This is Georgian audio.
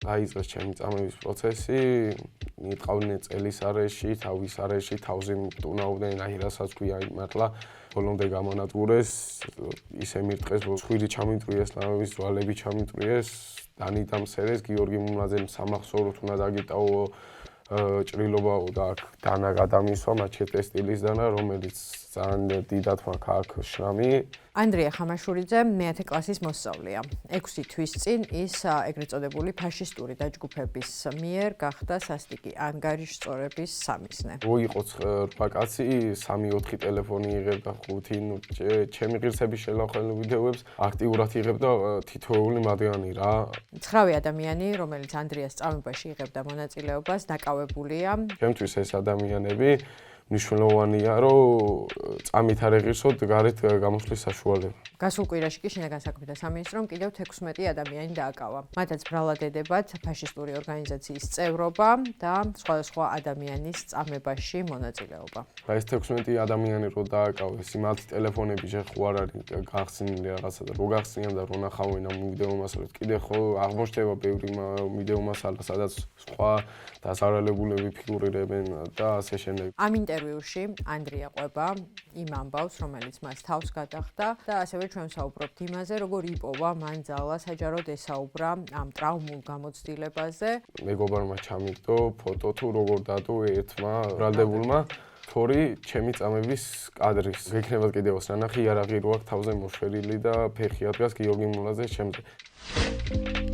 დაიწყეს ჩემი წამების პროცესი, მიყავდნენ წელის არეში, თავის არეში, თავზე მტუნავდნენ, რასაც ქვია იმართლა, ბოლომდე გამონადგურეს, ისე მირტყეს, რომ ცხვირი ჩამიტვრიეს, ლამების ძვალები ჩამიტვრიეს, დანი დამსერეს, გიორგი მუმლაძემ სამახსოვროთ უნდა დაგიტაო ჭრილობაო და აქ დანა გადამისვა მაჩეტე სტილის დანა, რომელიც ძალიან დიდად მაქვს აქ შრამი. ანდრია ხამაშურიძე მე-10 კლასის მოსწავლეა. 6 თვის წინ ის ეგრეთ წოდებული ფაშისტური დაჯგუფების მიერ გახდა სასტიკი ანგარიშსწორების სამიზნე. რო იყო 8 კაცი, 3-4 ტელეფონი იღებდა 5, ჩემი ღირსების შელახული ვიდეოებს აქტიურად იღებდა თითოეული მათგანი რა. 9 ადამიანი, რომელიც ანდრიას წამებაში იღებდა მონაწილეობას, დაკავებულია. ჩემთვის ეს ადამიანები მნიშვნელოვანია, რომ წამით არ ეღირსოთ გარეთ გამოსვლის საშუალება. გასულ კვირაში კი შინაგან საქმეთა სამინისტრომ კიდევ 16 ადამიანი დააკავა. მათაც ბრალად ედებათ ფაშისტური ორგანიზაციის წევრობა და სხვადასხვა ადამიანის წამებაში მონაწილეობა. ეს 16 ადამიანი რო დააკავეს, მათი ტელეფონები შეხ ხო არ არის გახსნილი რაღაცა და რო გახსნიან და რო ნახავენ ამ ვიდეო მასალას, კიდე ხო აღმოჩნდება ბევრი ვიდეო მასალა, სადაც სხვა დასარალებულები ფიგურირებენ და ასე შემდეგ. ამ ინტერვიუში ანდრია ყვება იმ ამბავს, რომელიც მას თავს გადახდა და ასევე ჩვენ საუბრობთ იმაზე, როგორ იპოვა მან ძალა საჯაროდ ესაუბრა ამ ტრავმულ გამოცდილებაზე. მეგობარმა ჩამიგდო ფოტო თუ როგორ დადო ერთმა ბრალდებულმა თორი ჩემი წამების კადრის. გექნებათ კიდევ სანახი იარაღი რო აქვს თავზე მოშვერილი და ფეხი ადგას გიორგი მულაძეს ჩემზე.